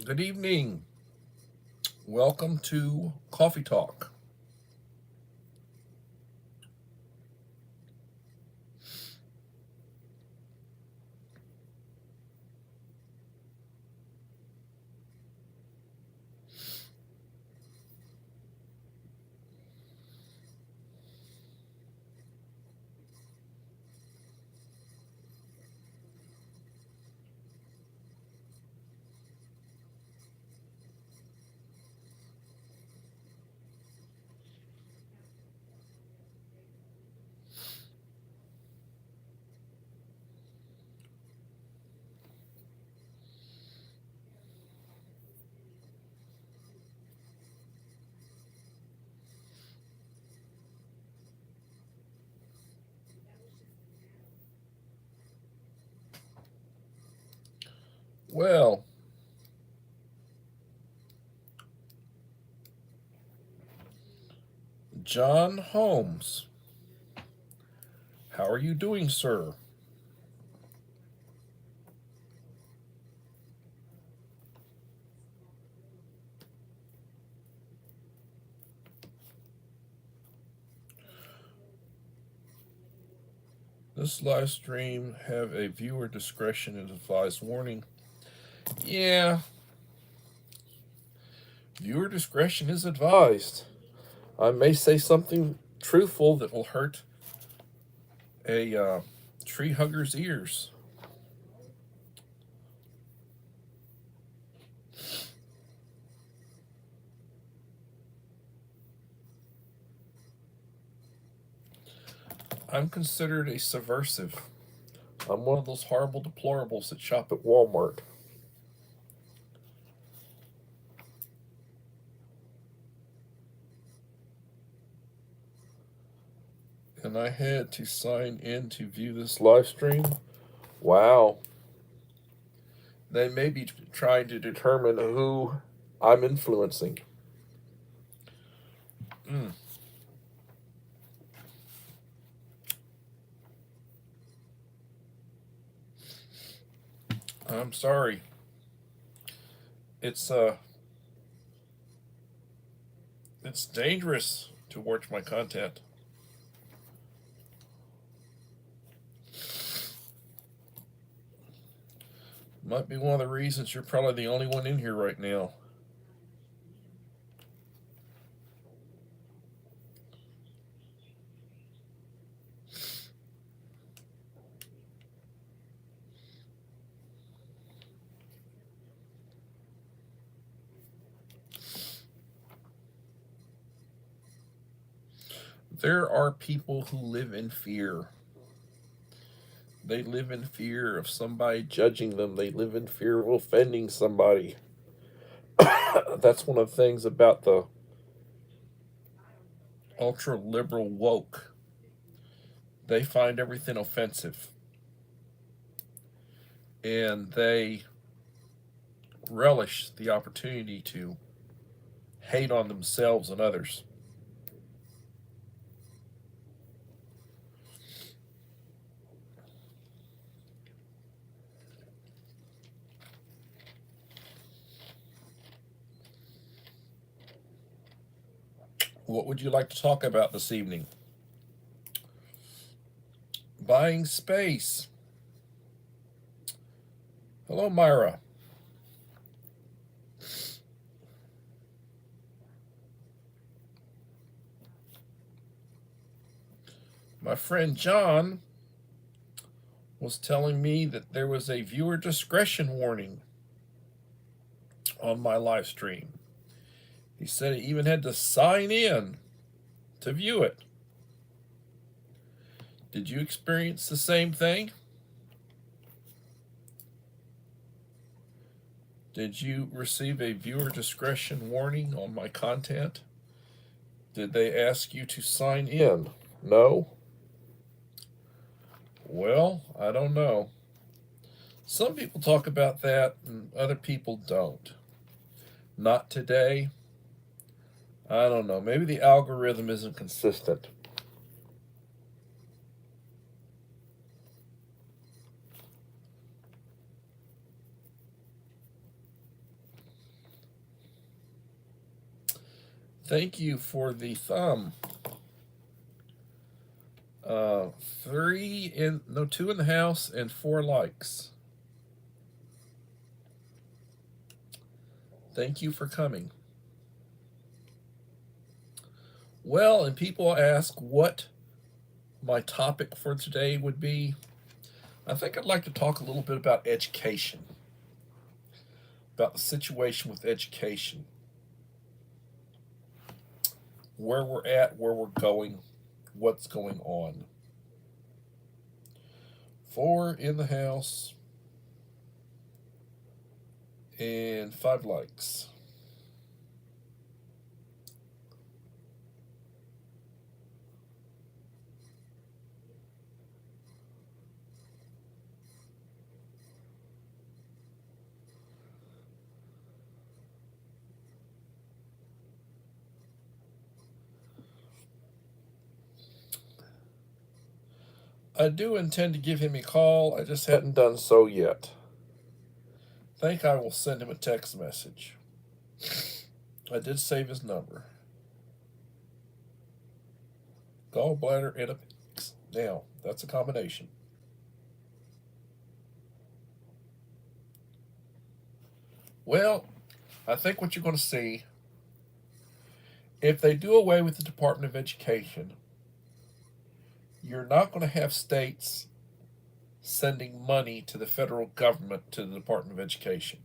Good evening. Welcome to Coffee Talk. Well, John Holmes, how are you doing, sir? This live stream have a viewer discretion is advised warning. Yeah, viewer discretion is advised. I may say something truthful that will hurt a tree hugger's ears. I'm considered a subversive. I'm one of those horrible deplorables that shop at Walmart. And I had to sign in to view this live stream. Wow. They may be trying to determine who I'm influencing. Mm. I'm sorry. It's it's dangerous to watch my content. Might be one of the reasons you're probably the only one in here right now. There are people who live in fear. They live in fear of somebody judging them. They live in fear of offending somebody. That's one of the things about the ultra liberal woke. They find everything offensive. And they relish the opportunity to hate on themselves and others. What would you like to talk about this evening? Buying space. Hello, Myra. My friend John was telling me that there was a viewer discretion warning on my live stream. He said he even had to sign in to view it. Did you experience the same thing? Did you receive a viewer discretion warning on my content? Did they ask you to sign in? No? Well, I don't know. Some people talk about that and other people don't. Not today. I don't know. Maybe the algorithm isn't consistent. Thank you for the thumb. 2 in the house and 4 likes. Thank you for coming. Well, and people ask what my topic for today would be. I think I'd like to talk a little bit about education, about the situation with education, where we're at, where we're going, what's going on. 4 in the house and 5 likes. I do intend to give him a call. I just hadn't done so yet. I think I will send him a text message. I did save his number. Gallbladder and a pix. Now, that's a combination. Well, I think what you're going to see, if they do away with the Department of Education, you're not going to have states sending money to the federal government to the Department of Education.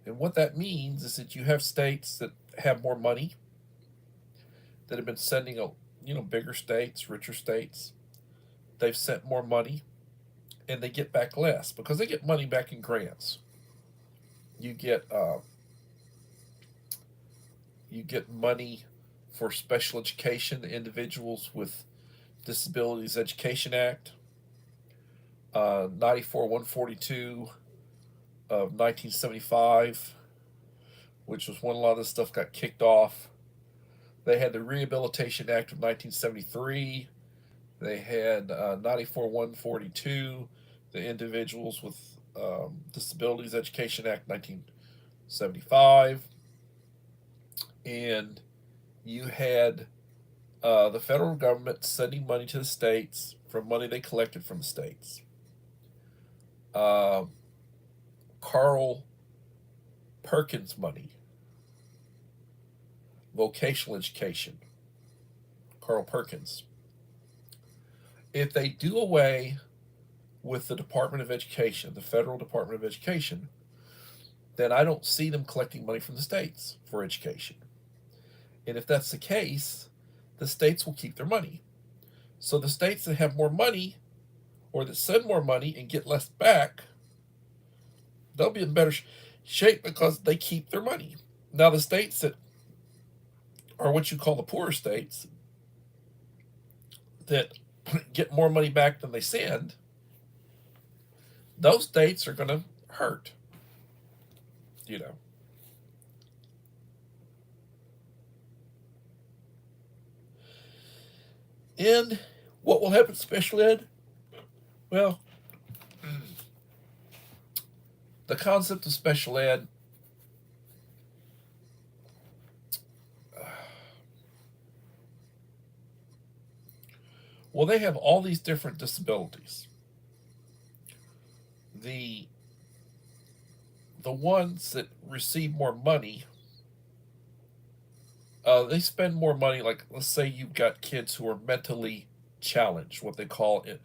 And what that means is that you have states that have more money, that have been sending bigger states, richer states. They've sent more money, and they get back less because they get money back in grants. You get money for special education, the Individuals with Disabilities Education Act, 94-142 of 1975, which was when a lot of this stuff got kicked off. They had the Rehabilitation Act of 1973. They had 94-142, the Individuals with Disabilities Education Act 1975. And you had the federal government sending money to the states from money they collected from the states. Carl Perkins money, vocational education, Carl Perkins. If they do away with the Department of Education, the federal Department of Education, then I don't see them collecting money from the states for education. And if that's the case, the states will keep their money. So the states that have more money or that send more money and get less back, they'll be in better shape because they keep their money. Now, the states that are what you call the poorer states, that get more money back than they send, those states are going to hurt. And what will happen to special ed? Well, the concept of special ed, well, they have all these different disabilities. The ones that receive more money, they spend more money. Like, let's say you've got kids who are mentally challenged, what they call it,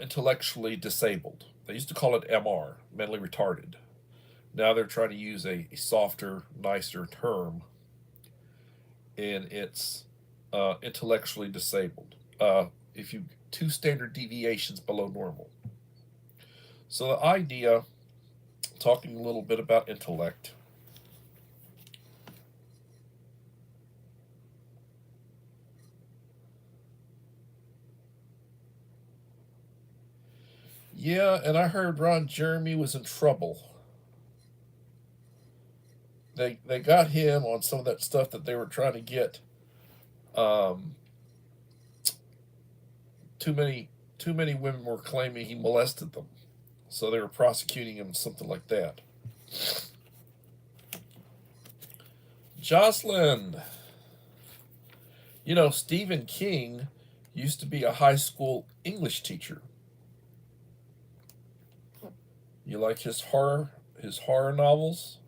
intellectually disabled. They used to call it MR, mentally retarded. Now they're trying to use a softer, nicer term, and it's intellectually disabled. If you 2 standard deviations below normal. So the idea, talking a little bit about intellect. Yeah, and I heard Ron Jeremy was in trouble. They got him on some of that stuff that they were trying to get. Too many women were claiming he molested them, so they were prosecuting him, something like that. Jocelyn, you know, Stephen King used to be a high school English teacher. You like his horror novels?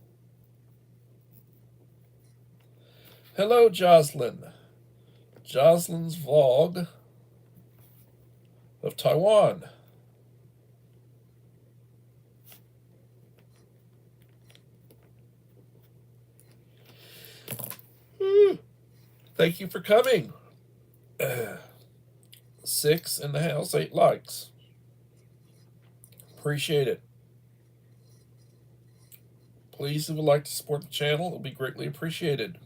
Hello, Jocelyn. Jocelyn's vlog of Taiwan. Thank you for coming. 6 in the house, 8 likes. Appreciate it. Please, if you would like to support the channel, it'll be greatly appreciated.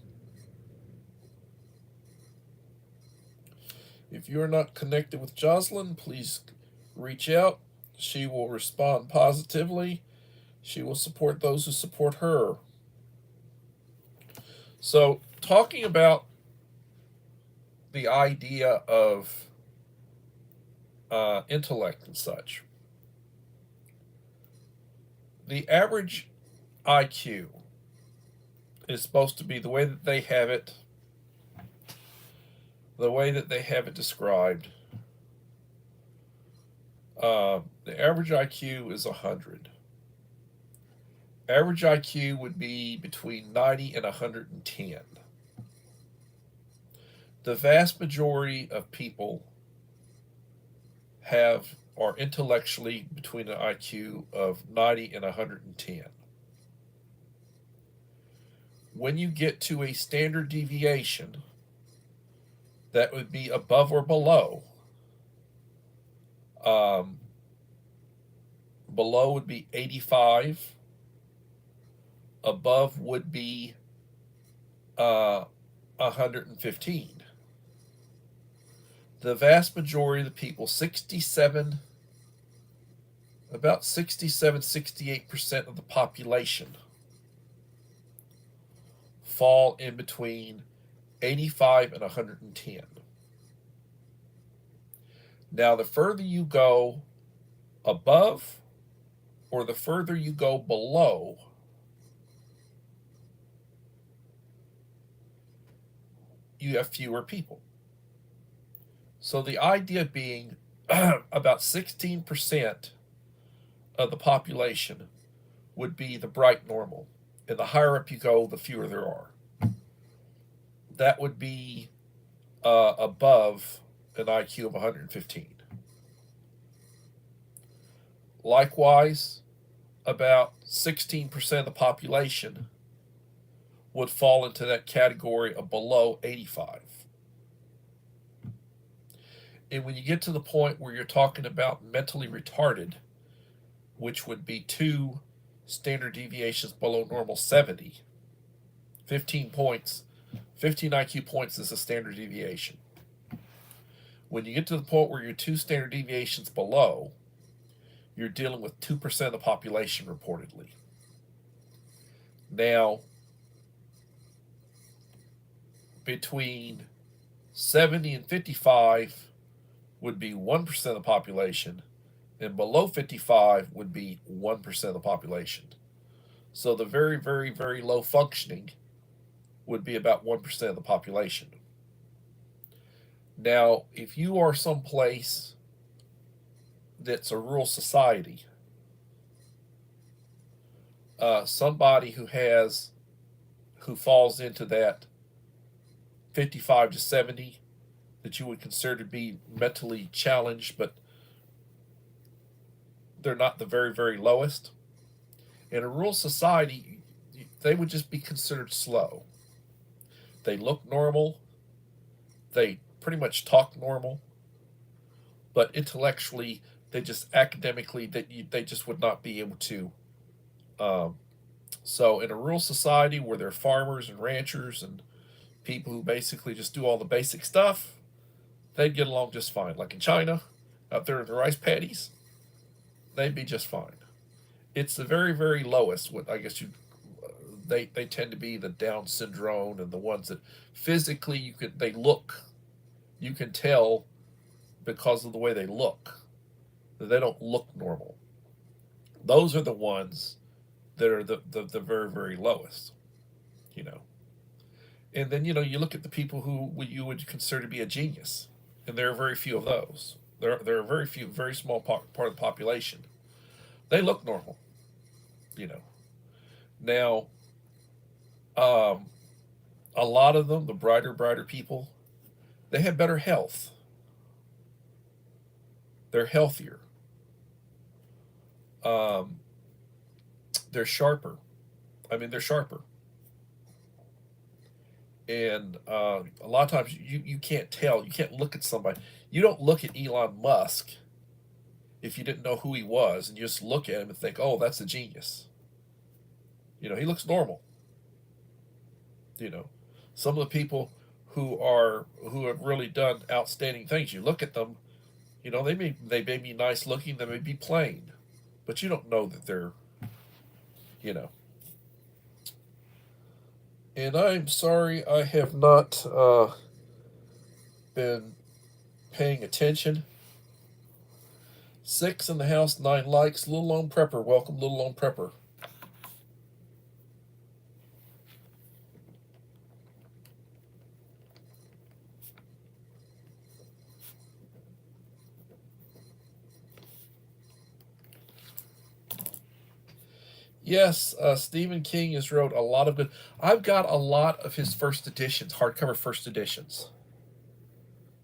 If you are not connected with Jocelyn, please reach out. She will respond positively. She will support those who support her. So, talking about the idea of intellect and such, the average IQ is supposed to be the way that they have it, described. The average IQ is 100. Average IQ would be between 90 and 110. The vast majority of people are intellectually between an IQ of 90 and 110. When you get to a standard deviation that would be above or below, below would be 85, above would be 115. The vast majority of the people, about 68% of the population, fall in between 85 and 110. Now, the further you go above or the further you go below, you have fewer people. So the idea being about 16% of the population would be the bright normal. And the higher up you go, the fewer there are. That would be above an IQ of 115. Likewise, about 16% of the population would fall into that category of below 85. And when you get to the point where you're talking about mentally retarded, which would be 2 standard deviations below normal 70, 15 points, 15 IQ points is a standard deviation. When you get to the point where you're 2 standard deviations below, you're dealing with 2% of the population reportedly. Now, between 70 and 55 would be 1% of the population, and below 55 would be 1% of the population. So the very, very, very low functioning would be about 1% of the population. Now, if you are someplace that's a rural society, somebody who falls into that 55 to 70 that you would consider to be mentally challenged, but they're not the very, very lowest. In a rural society, they would just be considered slow. They look normal. They pretty much talk normal. But intellectually, academically, they just would not be able to. So in a rural society where they're farmers and ranchers and people who basically just do all the basic stuff, they'd get along just fine. Like in China, out there in the rice paddies, they'd be just fine. It's the very, very lowest. What I guess they tend to be the Down syndrome and the ones that physically you can tell because of the way they look that they don't look normal. Those are the ones that are the very, very lowest, you know. And then, you look at the people who you would consider to be a genius, and there are very few of those. There are very few, very small part of the population. They look normal, you know. Now, um, a lot of them, the brighter people, they have better health. They're healthier. Um, they're sharper. They're sharper. And a lot of times you can't tell. You can't look at somebody. You don't look at Elon Musk if you didn't know who he was, and you just look at him and think, "Oh, that's a genius." He looks normal. You know, some of the people who have really done outstanding things. You look at them. They may be nice looking. They may be plain, but you don't know that they're. You know. And I'm sorry I have not been paying attention. 6 in the house, 9 likes. Little Lone Prepper, welcome, Little Lone Prepper. Yes, Stephen King has wrote a lot of good. I've got a lot of his first editions, hardcover first editions.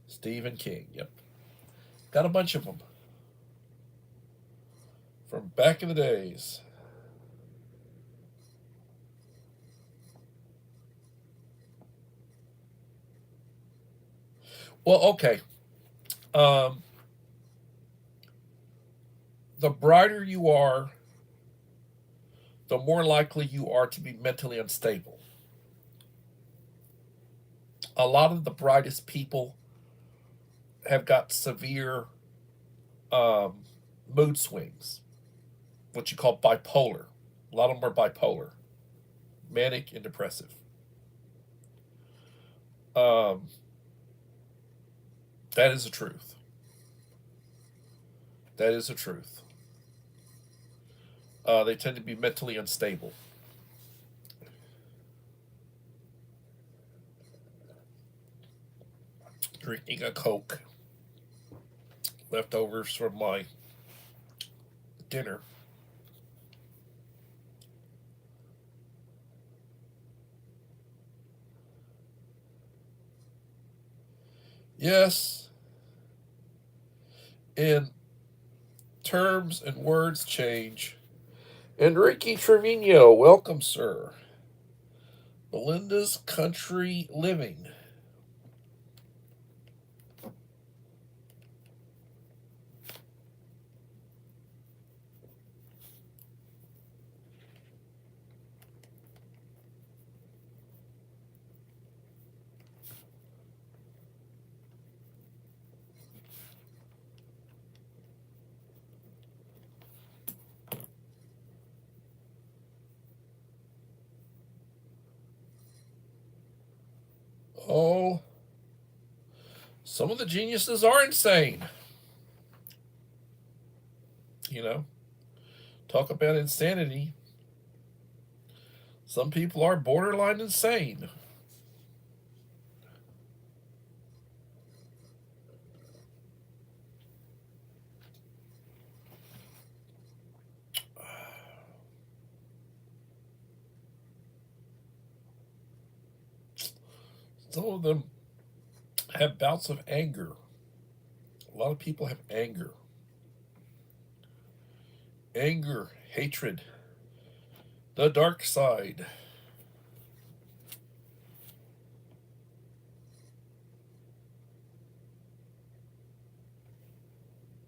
Stephen King, yep. Got a bunch of them from back in the days. Well, okay. The brighter you are, the more likely you are to be mentally unstable. A lot of the brightest people have got severe um, mood swings, what you call bipolar. A lot of them are bipolar, manic and depressive. Um, that is the truth. That is the truth. They tend to be mentally unstable. Drinking a Coke, leftovers from my dinner. Yes, and terms and words change. Enrique Trevino, welcome, sir. Belinda's Country Living. Oh, some of the geniuses are insane. You know, talk about insanity. Some people are borderline insane. Some of them have bouts of anger. A lot of people have anger. Anger, hatred, the dark side.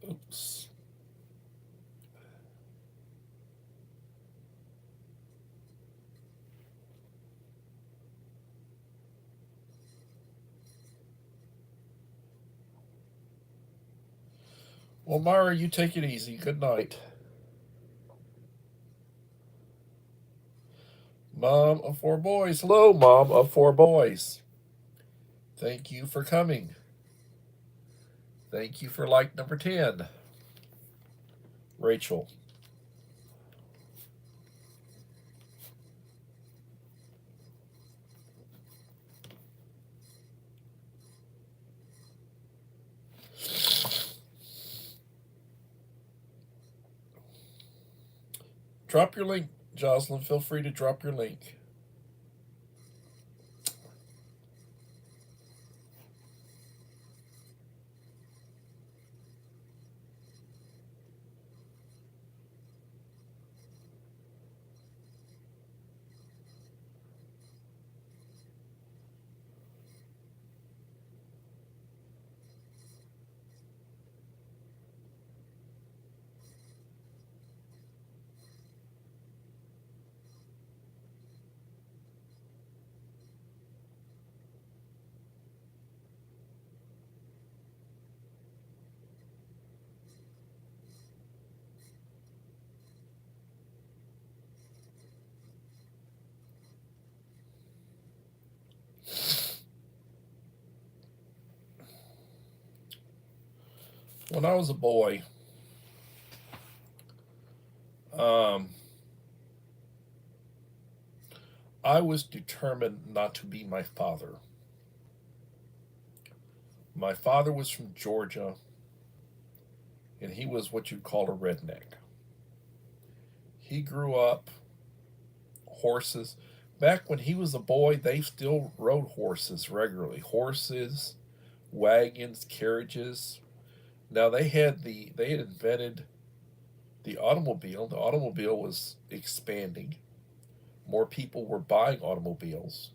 Oops. Well, Myra, you take it easy. Good night. Mom of 4 boys. Hello, Mom of 4 boys. Thank you for coming. Thank you for like number 10. Rachel. Drop your link, Jocelyn. Feel free to drop your link. When I was a boy, um, I was determined not to be my father. My father was from Georgia, and he was what you'd call a redneck. He grew up horses. Back when he was a boy, they still rode horses regularly. Horses, wagons, carriages. Now they had invented the automobile. The automobile was expanding. More people were buying automobiles.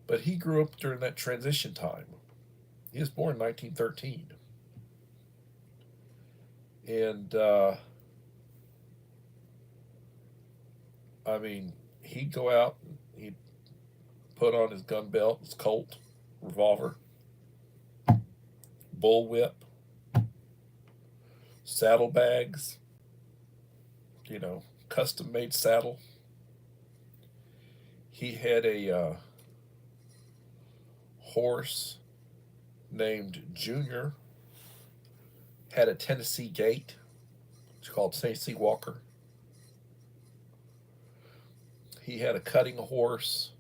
But he grew up during that transition time. He was born in 1913. And, I mean, he'd go out, and he'd put on his gun belt, his Colt, revolver, bullwhip, saddlebags, custom made saddle. He had a horse named Junior, had a Tennessee gait. It's called Tennessee Walker. He had a cutting horse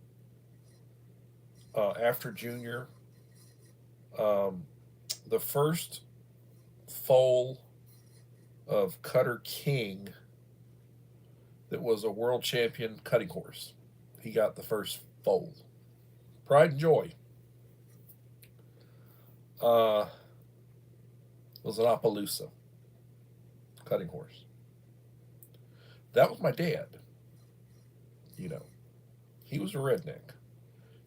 after Junior. Um, the first foal of Cutter King that was a world champion cutting horse. He got the first foal. Pride and Joy uh, was an Appaloosa cutting horse. That was my dad. You know, he was a redneck.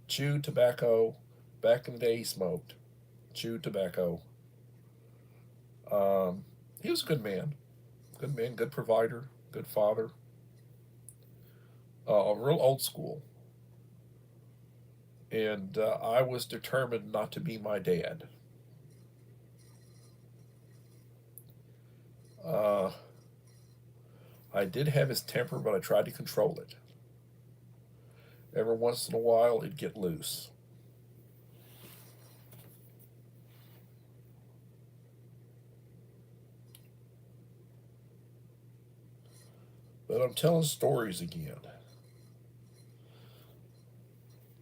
Chewed tobacco. Back in the day, he smoked. Chewed tobacco. He was a good man. Good man, good provider, good father. A real old school. And I was determined not to be my dad. Uh, I did have his temper, but I tried to control it. Every once in a while, it'd get loose. But I'm telling stories again.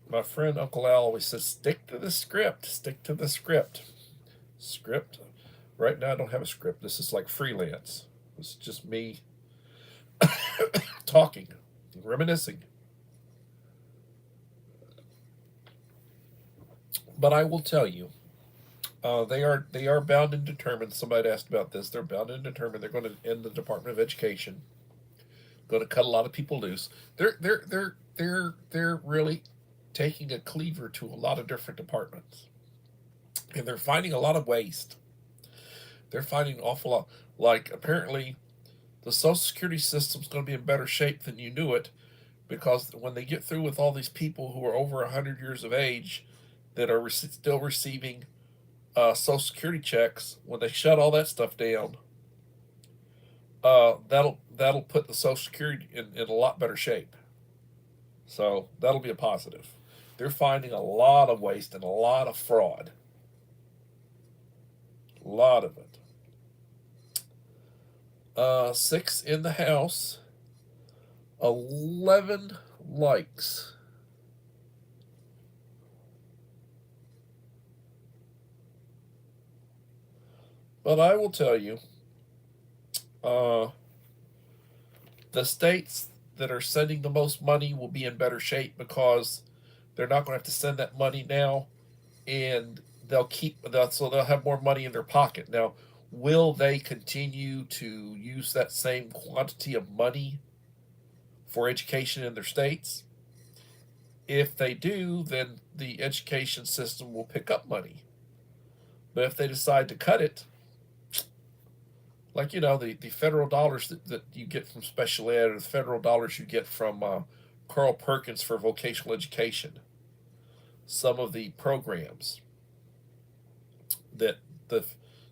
My friend Uncle Al always says, stick to the script, stick to the script. Script? Right now, I don't have a script. This is like freelance. This is just me talking, reminiscing. But I will tell you, they are bound and determined. Somebody asked about this. They're bound and determined. They're going to end the Department of Education. Going to cut a lot of people loose. They're really taking a cleaver to a lot of different departments, and they're finding a lot of waste. They're finding an awful lot. Like apparently, the Social Security system's going to be in better shape than you knew it, because when they get through with all these people who are over 100 years of age that are still receiving Social Security checks, when they shut all that stuff down, that'll put the Social Security in a lot better shape. So that'll be a positive. They're finding a lot of waste and a lot of fraud. A lot of it. Six in the house, 11 likes. But I will tell you, uh, The states that are sending the most money will be in better shape because they're not going to have to send that money now, and they'll keep that, so they'll have more money in their pocket. Now, will they continue to use that same quantity of money for education in their states? If they do, then the education system will pick up money. But if they decide to cut it, like, the federal dollars that you get from special ed, or the federal dollars you get from Carl Perkins for vocational education, some of the programs that the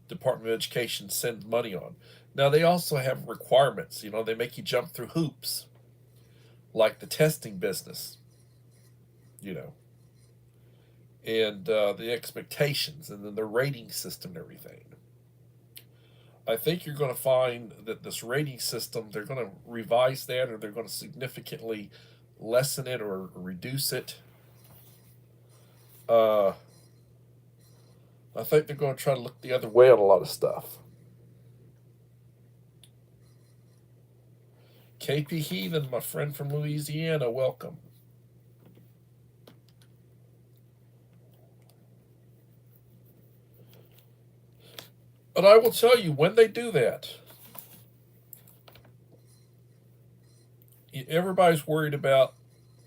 Department of Education sends money on. Now, they also have requirements. They make you jump through hoops, like the testing business, you know, and the expectations, and then the rating system and everything. I think you're going to find that this rating system, they're going to revise that, or they're going to significantly lessen it or reduce it. I think they're going to try to look the other way on a lot of stuff. KP Heathen, my friend from Louisiana, welcome. But I will tell you, when they do that, everybody's worried about,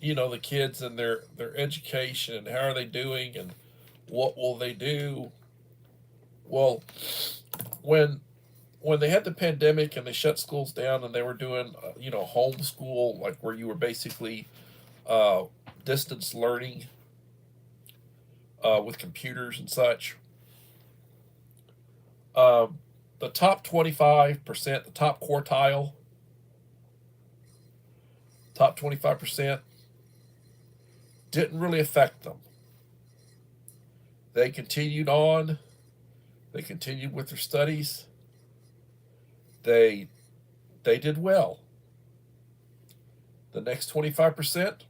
the kids and their education, and how are they doing, and what will they do. Well, when they had the pandemic and they shut schools down, and they were doing homeschool, like where you were basically distance learning with computers and such, the top 25%, the top quartile, top 25%, didn't really affect them. They continued on. They continued with their studies. They did well. The next 25%,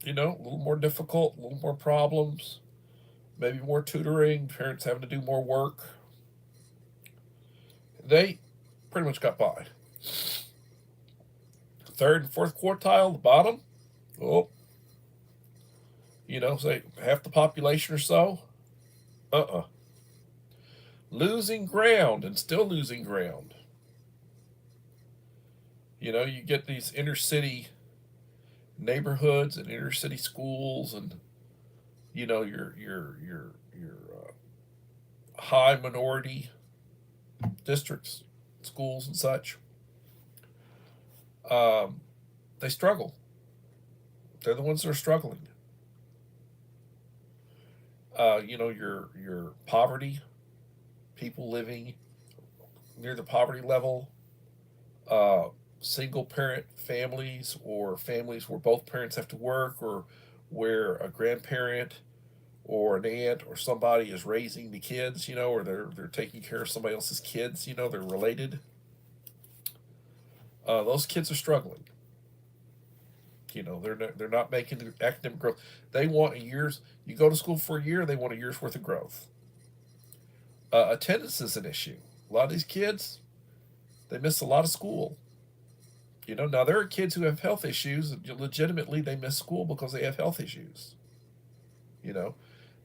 a little more difficult, a little more problems, maybe more tutoring, parents having to do more work. They pretty much got by. Third and fourth quartile, the bottom, say half the population or so, losing ground, and still losing ground. You get these inner city neighborhoods and inner city schools, and your high minority districts, schools and such. They struggle. They're the ones that are struggling. Your poverty, people living near the poverty level, single parent families, or families where both parents have to work, or where a grandparent or an aunt or somebody is raising the kids, or they're taking care of somebody else's kids, they're related. Those kids are struggling. They're not making the academic growth. They want a year's. You go to school for a year, they want a year's worth of growth. Attendance is an issue. A lot of these kids, they miss a lot of school. Now there are kids who have health issues, and legitimately they miss school because they have health issues.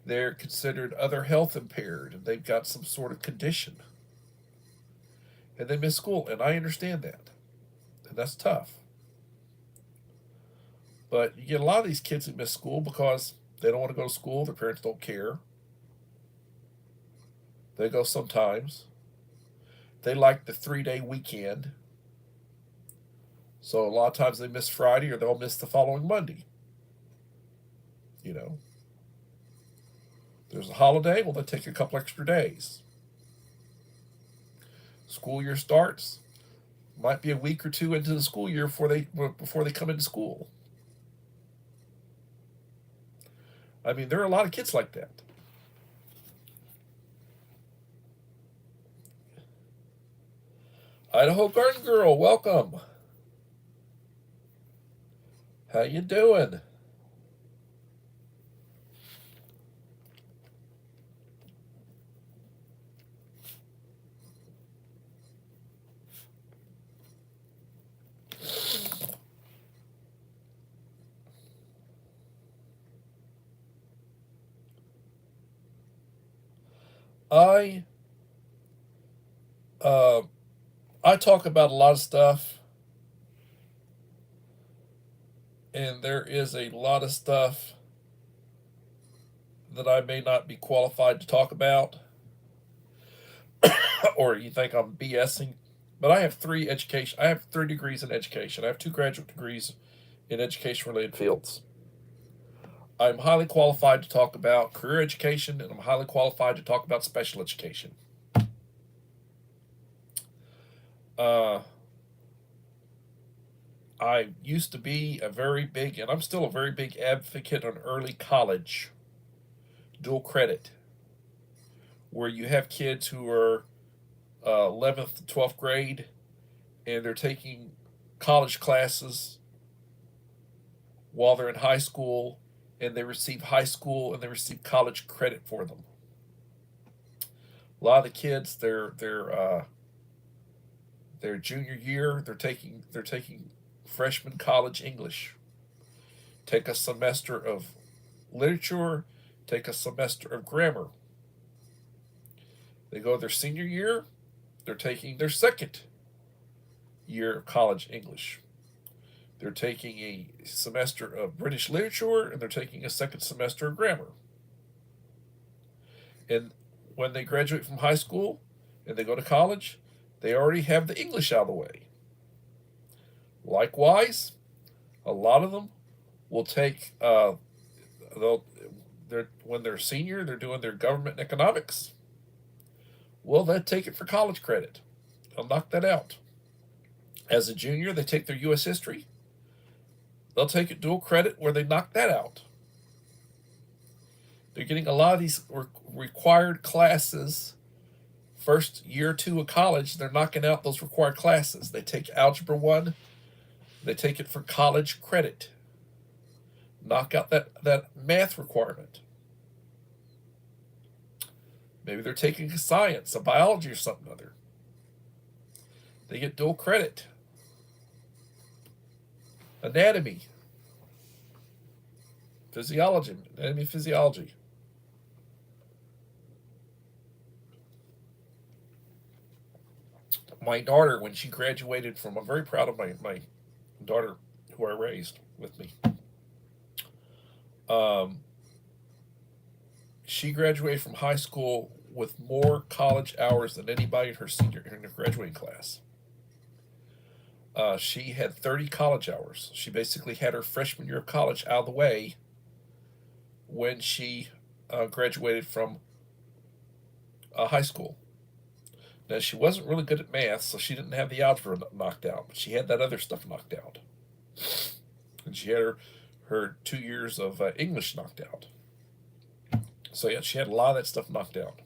They're considered other health impaired, and they've got some sort of condition, and they miss school, and I understand that, and that's tough. But you get a lot of these kids who miss school because they don't want to go to school. Their parents don't care. They go sometimes. They like the 3-day weekend. So a lot of times they miss Friday, or they'll miss the following Monday. There's a holiday, well, they take a couple extra days. School year starts, might be a week or two into the school year before they come into school. I mean, there are a lot of kids like that. Idaho Garden Girl, welcome. How you doing? I uh, I talk about a lot of stuff, and there is a lot of stuff that I may not be qualified to talk about, or you think I'm BSing. But I have three education. I have 3 degrees in education. I have 2 graduate degrees in education-related fields. I'm highly qualified to talk about career education, and I'm highly qualified to talk about special education. Uh, I used to be a very big, and I'm still a very big advocate on early college, dual credit, where you have kids who are 11th to 12th grade, and they're taking college classes while they're in high school, and they receive high school and they receive college credit for them. A lot of the kids, their junior year, they're taking freshman college English. Take a semester of literature, take a semester of grammar. They go their senior year, they're taking their second year of college English. They're taking a semester of British literature and they're taking a second semester of grammar. And when they graduate from high school and they go to college, they already have the English out of the way. Likewise, a lot of them will take when they're senior, they're doing their government and economics. Well, they take it for college credit. They'll knock that out. As a junior, they take their U.S. history. They'll take it dual credit where they knock that out. They're getting a lot of these required classes. First year or two of college, they're knocking out those required classes. They take Algebra 1, they take it for college credit. Knock out that math requirement. Maybe they're taking a science, a biology or something other. They get dual credit. Anatomy, physiology. My daughter, when she graduated from, I'm very proud of my daughter who I raised with me. She graduated from high school with more college hours than anybody in her graduating class. She had 30 college hours. She basically had her freshman year of college out of the way when she graduated from high school. Now, she wasn't really good at math, so she didn't have the algebra knocked out, but she had that other stuff knocked out. And she had her 2 years of English knocked out. So, yeah, she had a lot of that stuff knocked out.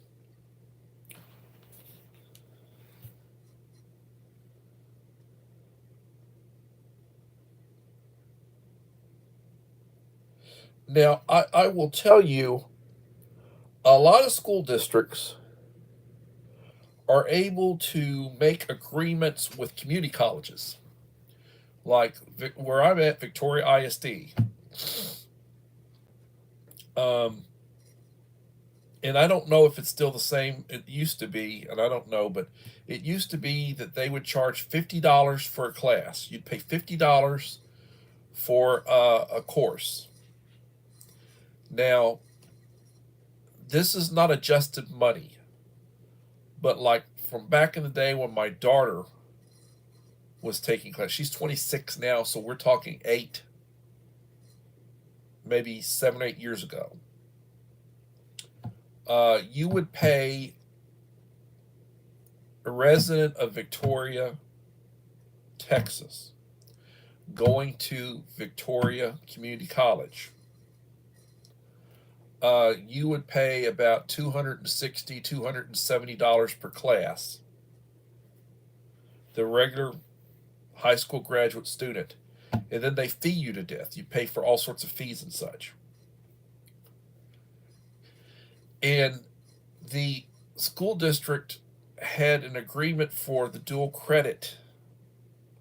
Now, I will tell you, a lot of school districts are able to make agreements with community colleges. Like where I'm at, Victoria ISD. And I don't know if it's still the same. It used to be, and I don't know, but it used to be that they would charge $50 for a class. You'd pay $50 for a course. Now, this is not adjusted money, but like from back in the day when my daughter was taking class, she's 26 now, so we're talking 8, maybe 7 or 8 years ago. You would pay a resident of Victoria, Texas, going to Victoria Community College. You would pay about $260, $270 per class. The regular high school graduate student. And then they fee you to death. You pay for all sorts of fees and such. And the school district had an agreement for the dual credit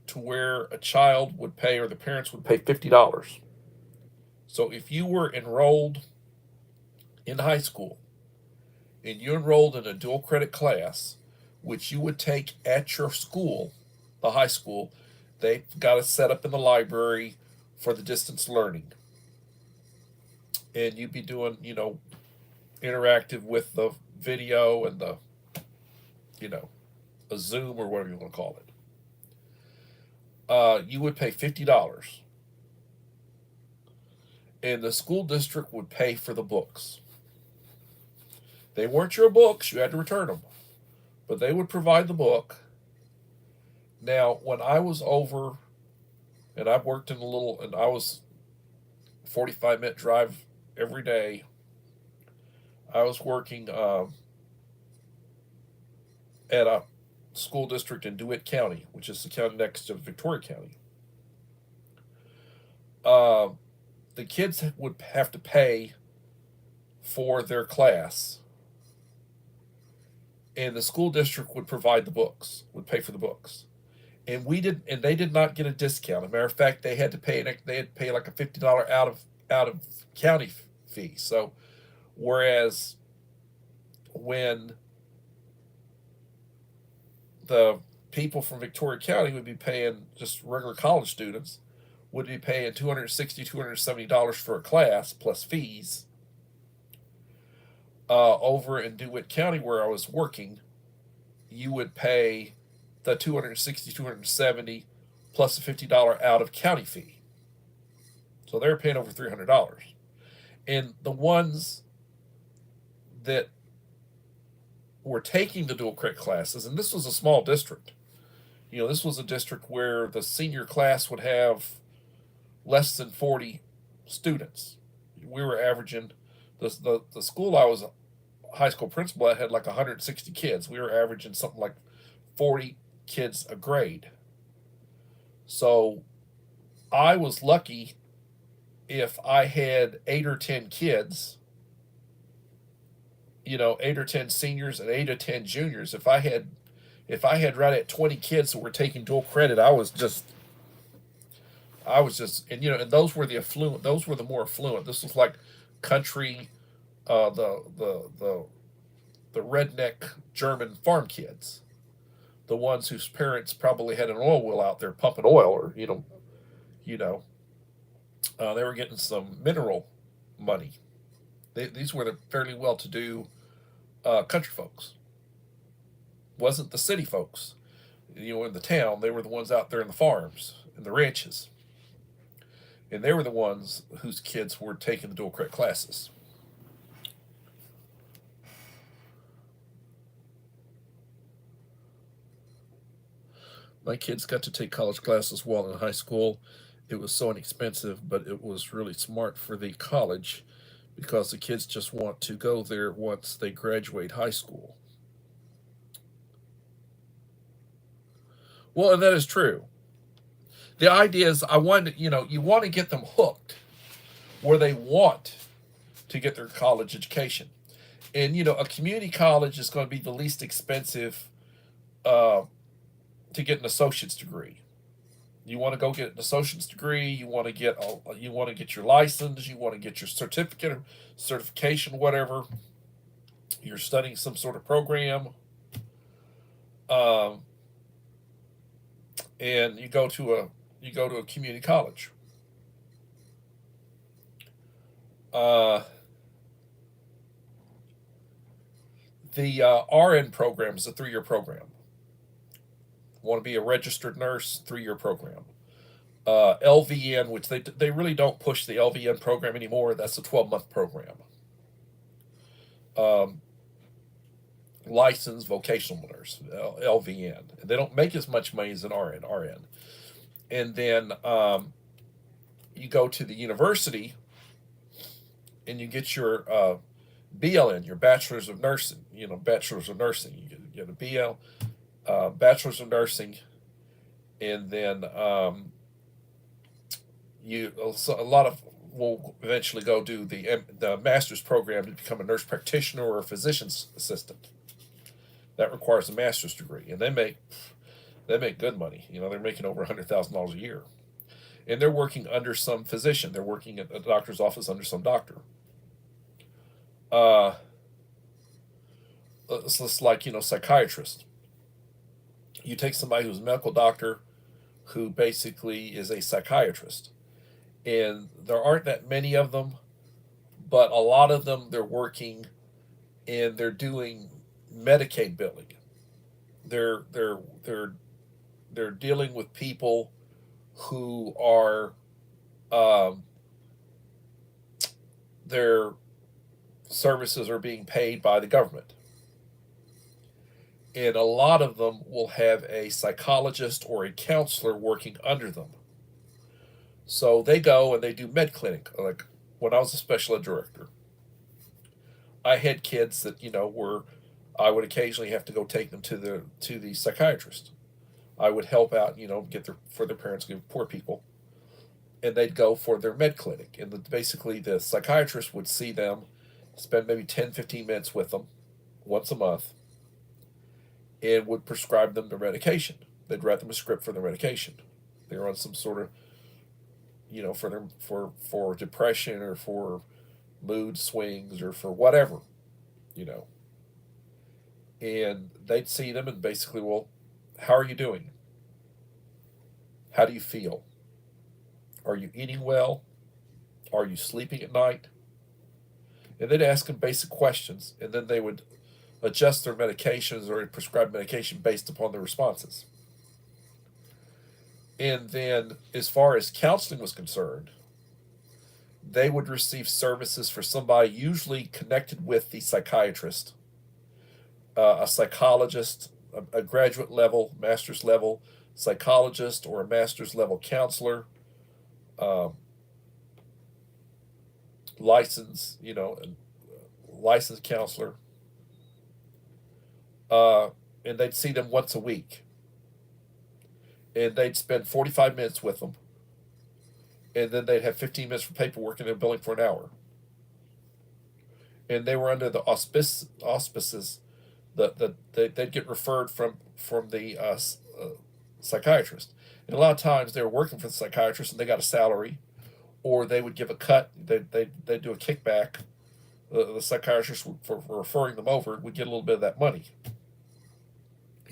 to where a child would pay, or the parents would pay $50. So if you were enrolled in high school and you enrolled in a dual credit class, which you would take at your school, the high school, they got it set up in the library for the distance learning. And you'd be doing, interactive with the video and the, a Zoom or whatever you want to call it. You would pay $50, and the school district would pay for the books. They weren't your books; you had to return them, but they would provide the book. Now, when I was over, and I worked in and I was 45-minute drive every day. I was working at a school district in DeWitt County, which is the county next to Victoria County. Uh, the kids would have to pay for their class, and the school district would provide the books, would pay for the books. And they did not get a discount. As a matter of fact, they had to pay like a $50 out of county fee. So, whereas when the people from Victoria County would be paying, just regular college students would be paying $260, $270 for a class plus fees. Over in DeWitt County, where I was working, you would pay the $260, $270 plus a $50 out of county fee. So they're paying over $300. And the ones that were taking the dual credit classes, and this was a small district. This was a district where the senior class would have less than 40 students. We were averaging, the school I was a high school principal at had like 160 kids. We were averaging something like 40 kids a grade. So I was lucky if I had 8 or 10 kids, 8 or 10 seniors and 8 or 10 juniors. If I had right at 20 kids who were taking dual credit, I was just, and those were the affluent, those were the more affluent. This was like country, the redneck German farm kids, the ones whose parents probably had an oil well out there pumping oil, or they were getting some mineral money. These were the fairly well-to-do country folks. Wasn't the city folks, in the town. They were the ones out there in the farms and the ranches, and they were the ones whose kids were taking the dual credit classes. My kids got to take college classes while in high school. It was so inexpensive, but it was really smart for the college because the kids just want to go there once they graduate high school. Well, and that is true. The idea is, you want to get them hooked where they want to get their college education. And, a community college is going to be the least expensive to get an associate's degree. You want to go get an associate's degree. You want to get your license. You want to get your certificate or certification, whatever. You're studying some sort of program, and you go to a community college. The RN program is a 3-year program. Want to be a registered nurse, 3-year program. LVN, which they really don't push the LVN program anymore. That's a 12-month program. Licensed vocational nurse, LVN. They don't make as much money as an RN. And then you go to the university and you get your BLN, your bachelor's of nursing. Bachelor's of nursing. You get a BL. Bachelor's of Nursing, and then a lot of will eventually go do the master's program to become a nurse practitioner or a physician's assistant. That requires a master's degree, and they make good money. They're making over $100,000 a year, and they're working under some physician. They're working at a doctor's office under some doctor. it's just like, psychiatrist. You take somebody who's a medical doctor who basically is a psychiatrist, and there aren't that many of them, but a lot of them, they're working and they're doing Medicaid billing. They're they're they're they're dealing with people who are um, their services are being paid by the government, and a lot of them will have a psychologist or a counselor working under them. So they go and they do med clinic. Like when I was a special ed director, I had kids that were I would occasionally have to go take them to the psychiatrist. I would help out, get their for their parents, give poor people, and they'd go for their med clinic. And basically, the psychiatrist would see them, spend maybe 10, 15 minutes with them once a month, and would prescribe them their medication. They'd write them a script for their medication. They're on some sort of, for their for depression or for mood swings or for whatever, you know. And they'd see them and basically, well, how are you doing? How do you feel? Are you eating well? Are you sleeping at night? And they'd ask them basic questions, and then they would adjust their medications or prescribe medication based upon their responses. And then, as far as counseling was concerned, they would receive services for somebody usually connected with the psychiatrist, a psychologist, a graduate level, master's level psychologist, or a master's level counselor, um, licensed, licensed counselor, uh, and they'd see them once a week, and they'd spend 45 minutes with them, and then they'd have 15 minutes for paperwork, and they're billing for an hour. And they were under the auspices that they'd get referred from the psychiatrist. And a lot of times they were working for the psychiatrist and they got a salary, or they would give a cut. They'd do a kickback. The psychiatrist, for referring them over, would get a little bit of that money,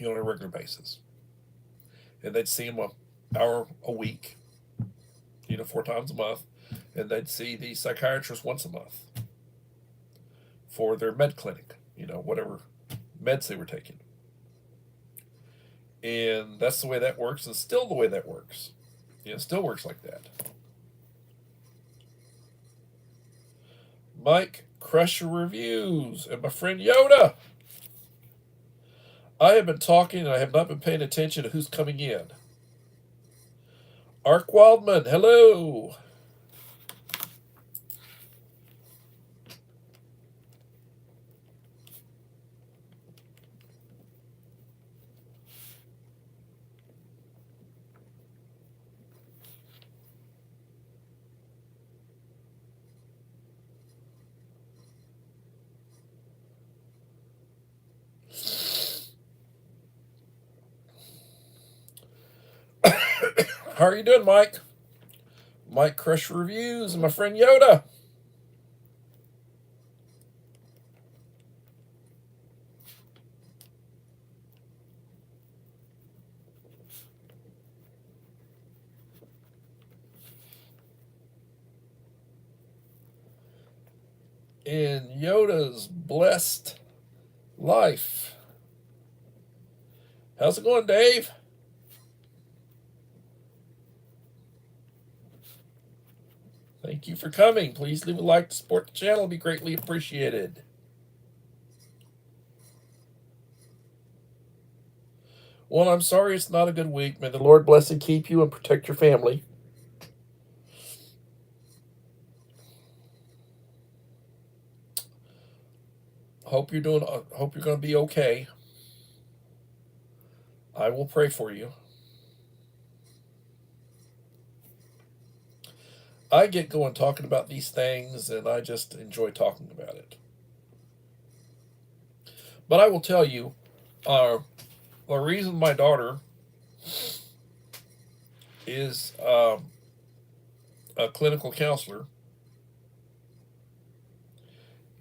on a regular basis. And they'd see them an hour a week, 4 times a month, and they'd see the psychiatrist once a month for their med clinic, whatever meds they were taking. And that's the way that works, and still the way that works. It still works like that. Mike Crusher Reviews and my friend Yoda. I have been talking and I have not been paying attention to who's coming in. Ark Wildman, hello. How are you doing, Mike? Mike Crush Reviews and my friend Yoda. In Yoda's blessed life. How's it going, Dave? Thank you for coming. Please leave a like to support the channel. It'd be greatly appreciated. Well, I'm sorry it's not a good week. May the Lord bless and keep you and protect your family. Hope you're going to be okay. I will pray for you. I get going talking about these things, and I just enjoy talking about it. But I will tell you, the reason my daughter is a clinical counselor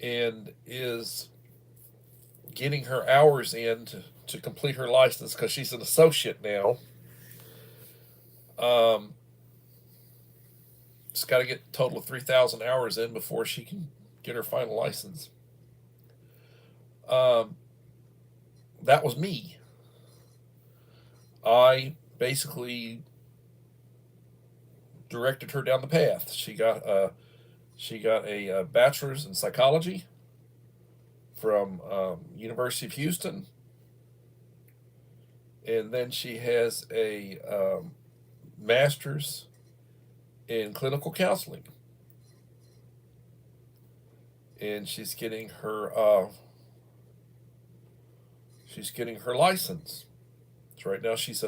and is getting her hours in to complete her license because she's an associate now. Um, she's got to get a total of 3,000 hours in before she can get her final license. Um, that was me. I basically directed her down the path. She got a bachelor's in psychology from University of Houston, and then she has a master's in clinical counseling, and she's getting her license. So right now she's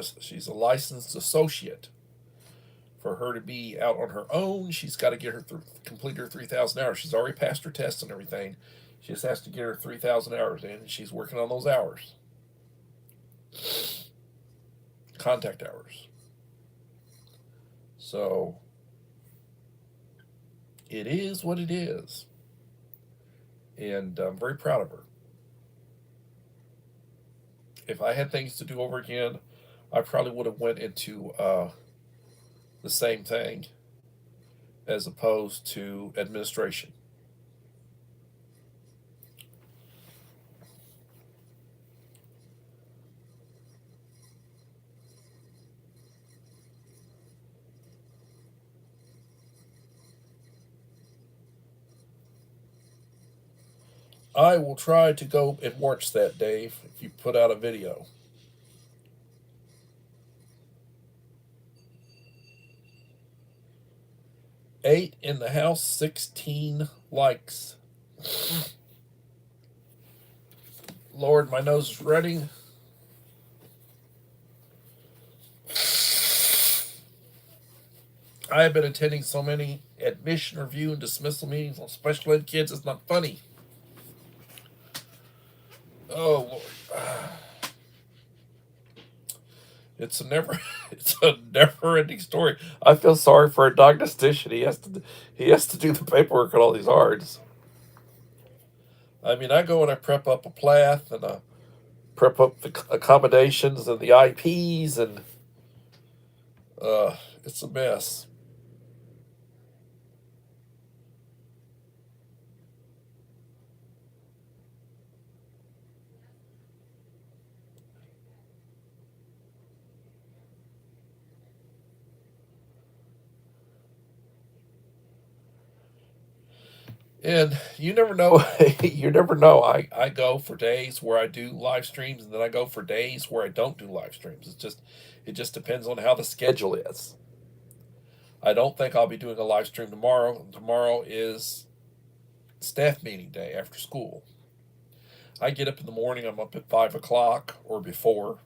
a licensed associate. For her to be out on her own, she's got to get her complete her 3,000 hours. She's already passed her tests and everything. She just has to get her 3,000 hours in, and she's working on those hours, contact hours. So it is what it is, and I'm very proud of her. If I had things to do over again, I probably would have went into the same thing as opposed to administration. I will try to go and watch that, Dave, if you put out a video. 8 in the house, 16 likes. Lord, my nose is running. I have been attending so many admission, review, and dismissal meetings on special ed kids, it's not funny. Oh, Lord. It's a never it's a never ending story. I feel sorry for a diagnostician. He has to do the paperwork on all these ARDs. I mean, I go and I prep up a plath and I prep up the accommodations and the IPs, and it's a mess. And you never know. You never know. I go for days where I do live streams, and then I go for days where I don't do live streams. It just depends on how the schedule is. I don't think I'll be doing a live stream tomorrow. Tomorrow is staff meeting day after school. I get up in the morning. I'm up at 5 o'clock or before.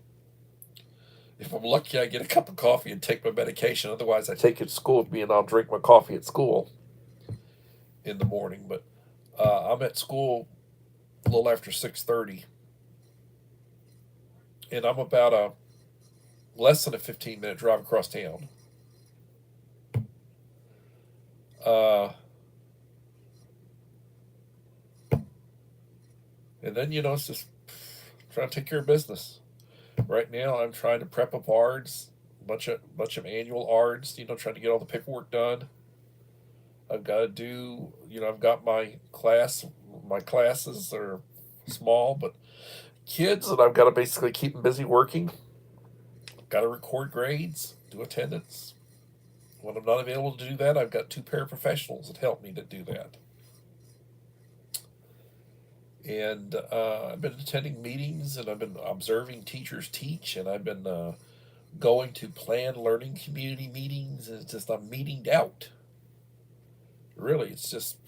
If I'm lucky, I get a cup of coffee and take my medication. Otherwise, I take it to school with me, and I'll drink my coffee at school in the morning. But I'm at school a little after 6:30, and I'm about a less than a 15-minute drive across town. Uh, and then it's just trying to take care of business. Right now, I'm trying to prep up ARDs, bunch of annual ARDs. Trying to get all the paperwork done. I've got to do. I've got my class. My classes are small, but kids, and I've got to basically keep them busy working. Got to record grades, do attendance. When I'm not available to do that, I've got two paraprofessionals that help me to do that. And I've been attending meetings, and I've been observing teachers teach, and I've been going to planned learning community meetings, and it's just I'm meetinged out. Really, it's just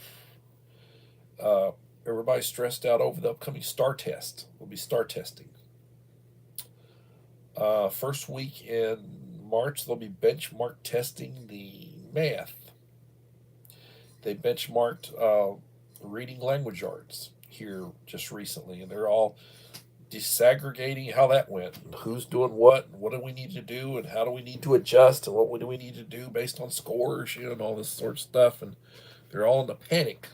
uh, everybody's stressed out over the upcoming STAR test. We'll be STAR testing. First week in March, they'll be benchmark testing the math. They benchmarked reading language arts here just recently, and they're all disaggregating how that went, and who's doing what, and what do we need to do, and how do we need to adjust, and what do we need to do based on scores, and all this sort of stuff. And they're all in a panic.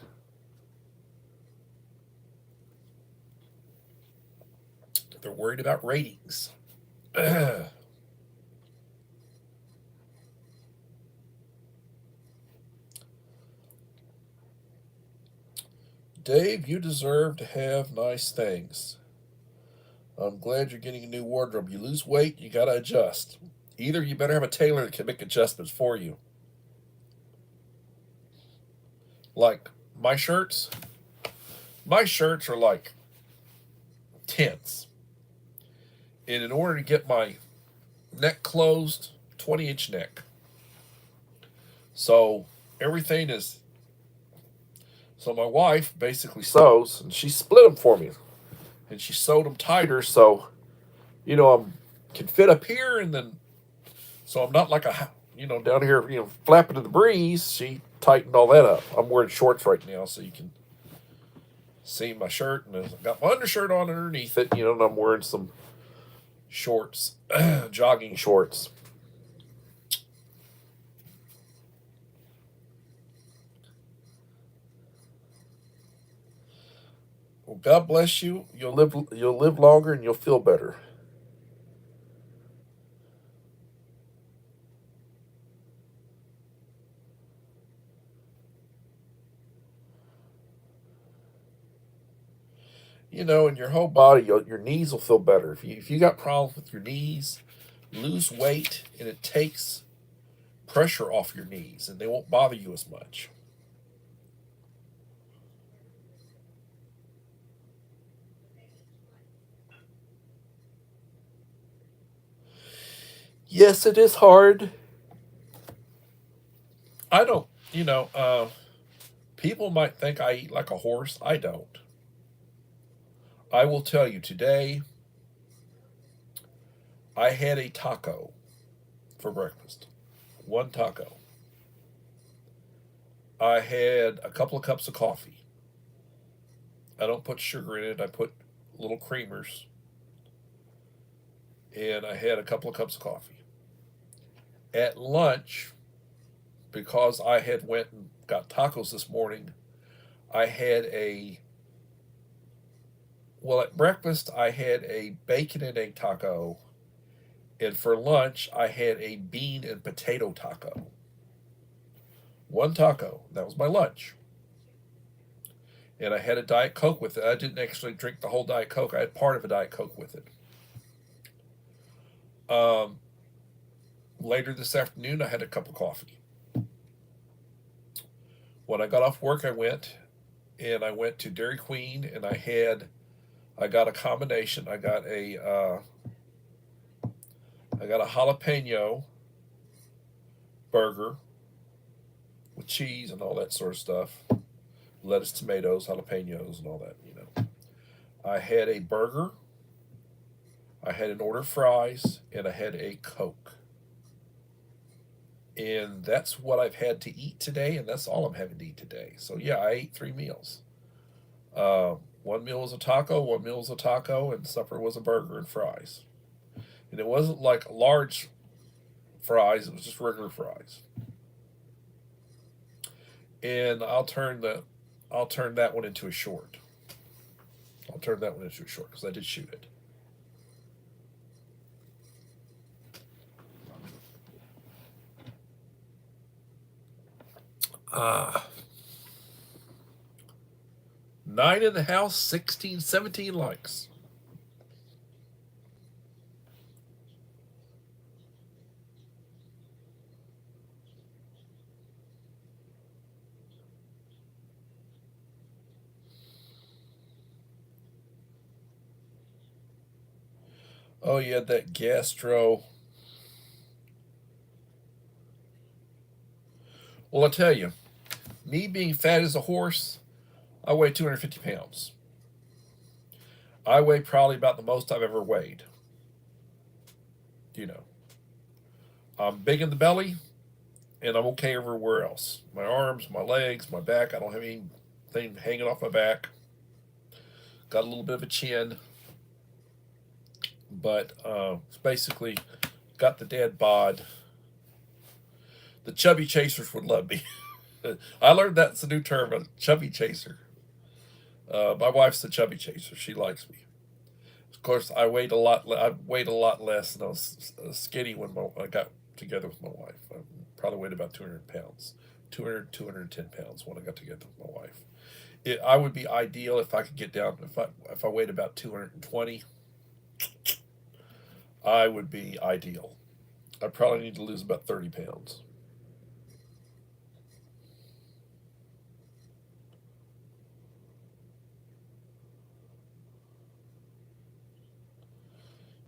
They're worried about ratings. Dave, you deserve to have nice things. I'm glad you're getting a new wardrobe. You lose weight, you gotta adjust. Either you better have a tailor that can make adjustments for you. Like my shirts, my shirts are like tents. And in order to get my neck closed, 20-inch neck. So everything is. So my wife basically sews, and she split them for me, and she sewed them tighter so I'm can fit up here, and then so I'm not like a down here flapping in the breeze. She tightened all that up. I'm wearing shorts right now, so you can see my shirt, and I've got my undershirt on underneath it. And I'm wearing some shorts, jogging shorts. Well, God bless you. You'll live longer, and you'll feel better. And your whole body, your knees will feel better. If you got problems with your knees, lose weight, and it takes pressure off your knees, and they won't bother you as much. Yes, it is hard. I don't, people might think I eat like a horse. I don't. I will tell you today, I had a taco for breakfast. One taco. I had a couple of cups of coffee. I don't put sugar in it. I put little creamers. And I had a couple of cups of coffee. At lunch, because I had went and got tacos this morning, I had at breakfast I had a bacon and egg taco, and for lunch I had a bean and potato taco. One taco. That was my lunch. And I had a Diet Coke with it. I didn't actually drink the whole Diet Coke. I had part of a Diet Coke with it. Um, Later this afternoon, I had a cup of coffee. When I got off work, I went to Dairy Queen, and I got a combination. I got a jalapeno burger with cheese and all that sort of stuff, lettuce, tomatoes, jalapenos, and all that. I had a burger, I had an order of fries, and I had a Coke. And that's what I've had to eat today, and that's all I'm having to eat today. So yeah, I ate 3 meals. One meal was a taco, one meal was a taco, and supper was a burger and fries. And it wasn't like large fries; it was just regular fries. And I'll turn that one into a short. I'll turn that one into a short because I did shoot it. 9 in the house, 16, 17 likes. Oh, yeah, that gastro. Well, I tell you, me being fat as a horse, I weigh 250 pounds. I weigh probably about the most I've ever weighed. You know, I'm big in the belly, and I'm okay everywhere else. My arms, my legs, my back. I don't have anything hanging off my back. Got a little bit of a chin, but it's basically got the dad bod. The chubby chasers would love me. I learned that's a new term, a chubby chaser. My wife's the chubby chaser. She likes me. course, I weighed a lot. I weighed a lot less, and I was skinny when I got together with my wife. I probably weighed about 200 pounds, 210 pounds when I got together with my wife. I would be ideal if I could get down. If I weighed about 220, I would be ideal. I probably need to lose about 30 pounds.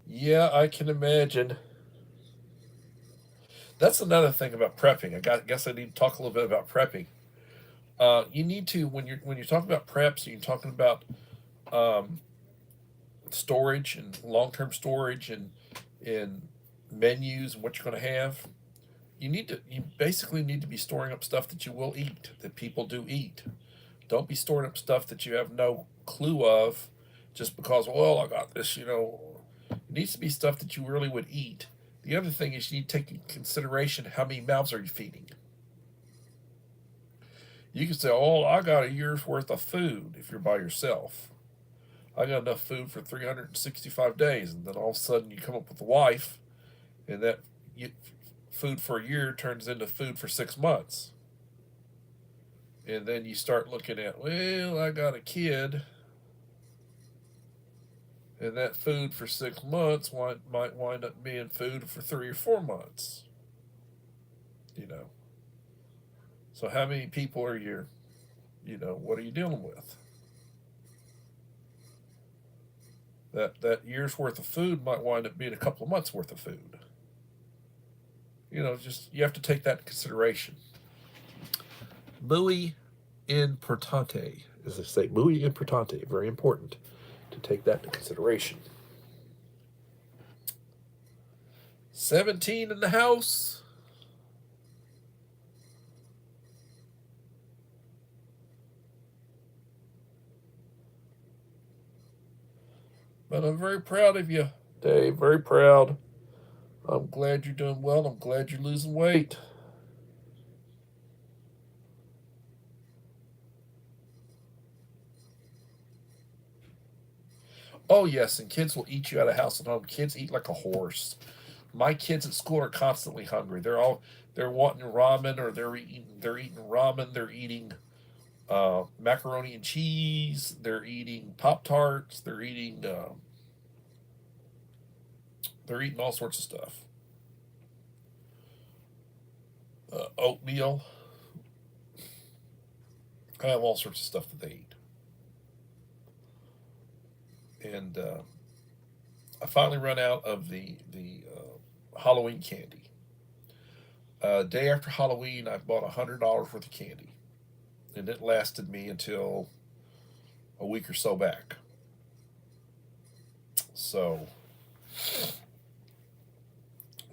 Yeah, I can imagine. That's another thing about prepping. Guess I need to talk a little bit about prepping. You need to when you're talking about preps, you're talking about um, storage and long term storage and menus and what you're going to have. You basically need to be storing up stuff that you will eat, that people do eat. Don't be storing up stuff that you have no clue of, just because, well, I got this. It needs to be stuff that you really would eat. The other thing is you need to take into consideration how many mouths are you feeding. You can say, oh, I got a year's worth of food if you're by yourself. I got enough food for 365 days. And then all of a sudden you come up with a wife, and that food for a year turns into food for 6 months. And then you start looking at, well, I got a kid, and that food for 6 months might wind up being food for 3 or 4 months. You know. So how many people are you? What are you dealing with? That year's worth of food might wind up being a couple of months worth of food. Just you have to take that into consideration. Muy importante, as they say, muy importante, very important to take that into consideration. 17 in the house. But I'm very proud of you, Dave. Very proud. I'm glad you're doing well. I'm glad you're losing weight. Oh yes, and kids will eat you out of house and home. Kids eat like a horse. My kids at school are constantly hungry. They're wanting ramen, or they're eating ramen. They're eating macaroni and cheese. They're eating Pop Tarts. They're eating all sorts of stuff. Oatmeal. I have all sorts of stuff that they eat. And I finally run out of the Halloween candy. Day after Halloween, I bought $100 worth of candy, and it lasted me until a week or so back. So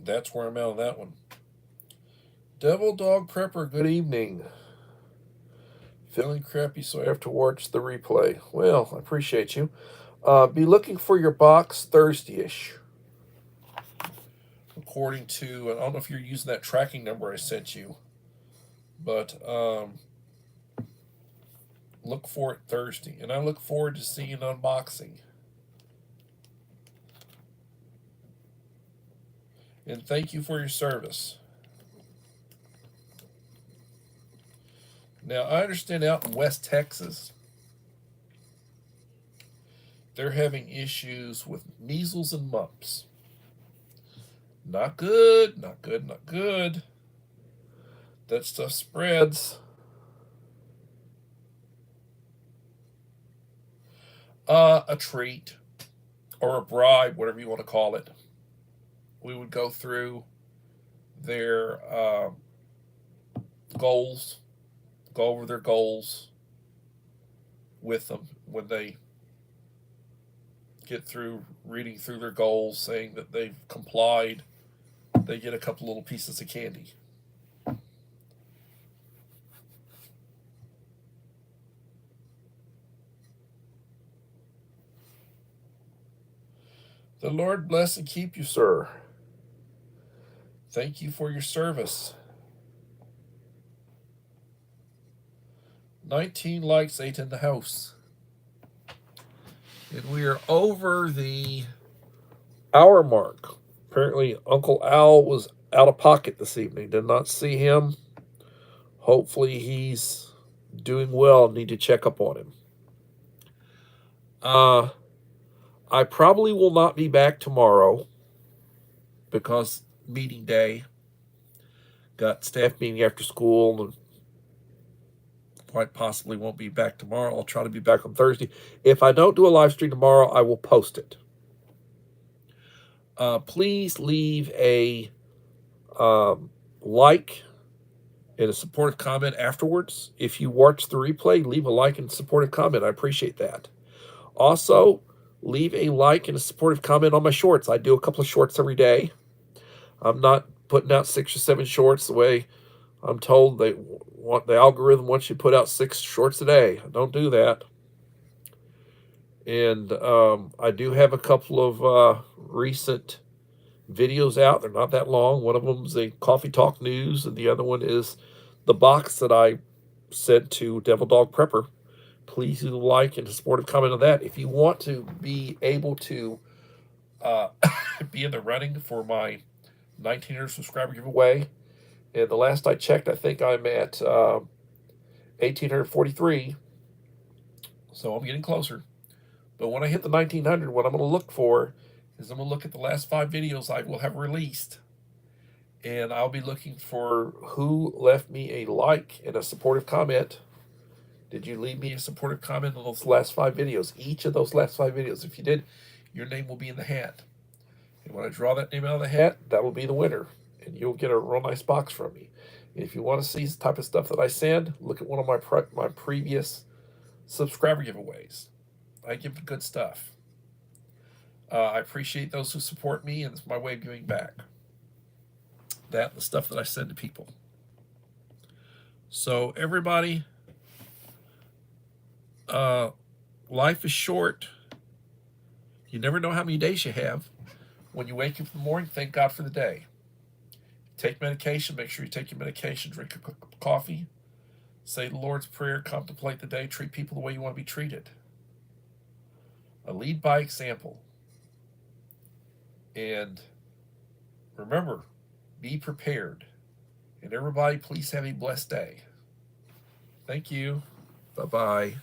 that's where I'm at on that one. Devil Dog Prepper, good evening. Feeling crappy, so I have to watch the replay. Well, I appreciate you. Be looking for your box Thursday-ish. According to, I don't know if you're using that tracking number I sent you, but look for it Thursday. And I look forward to seeing an unboxing. And thank you for your service. Now, I understand out in West Texas, they're having issues with measles and mumps. Not good, not good, not good. That stuff spreads. A treat or a bribe, whatever you want to call it. We would go through their goals, go over their goals with them when they get through reading through their goals, saying that they've complied. They get a couple little pieces of candy. The Lord bless and keep you, sir. Thank you for your service. 19 likes, 8 in the house. And we are over the hour mark. Apparently, Uncle Al was out of pocket this evening. Did not see him. Hopefully, he's doing well. Need to check up on him. I probably will not be back tomorrow because meeting day. Got staff meeting after school and quite possibly won't be back tomorrow. I'll try to be back on Thursday. If I don't do a live stream tomorrow, I will post it. Please leave a like and a supportive comment afterwards. If you watch the replay, leave a like and a supportive comment. I appreciate that. Also, leave a like and a supportive comment on my shorts. I do a couple of shorts every day. I'm not putting out 6 or 7 shorts the way I'm told they want. The algorithm wants you to put out 6 shorts a day. I don't do that. And I do have a couple of recent videos out. They're not that long. One of them is a Coffee Talk News, and the other one is the box that I sent to Devil Dog Prepper. Please do like and a supportive comment on that. If you want to be able to be in the running for my 1,900 subscriber giveaway, and the last I checked, I think I'm at 1,843. So I'm getting closer. But when I hit the 1,900, what I'm going to look for is I'm going to look at the last 5 videos I will have released. And I'll be looking for who left me a like and a supportive comment. Did you leave me a supportive comment on those last 5 videos? Each of those last 5 videos. If you did, your name will be in the hat. And when I draw that name out of the hat, that will be the winner. And you'll get a real nice box from me. If you want to see the type of stuff that I send, look at one of my previous subscriber giveaways. I give good stuff. I appreciate those who support me, and it's my way of giving back. That and the stuff that I send to people. So everybody, life is short. You never know how many days you have. When you wake up in the morning, thank God for the day. Take medication. Make sure you take your medication. Drink a cup of coffee. Say the Lord's Prayer. Contemplate the day. Treat people the way you want to be treated. Lead by example. And remember, be prepared. And everybody, please have a blessed day. Thank you. Bye-bye.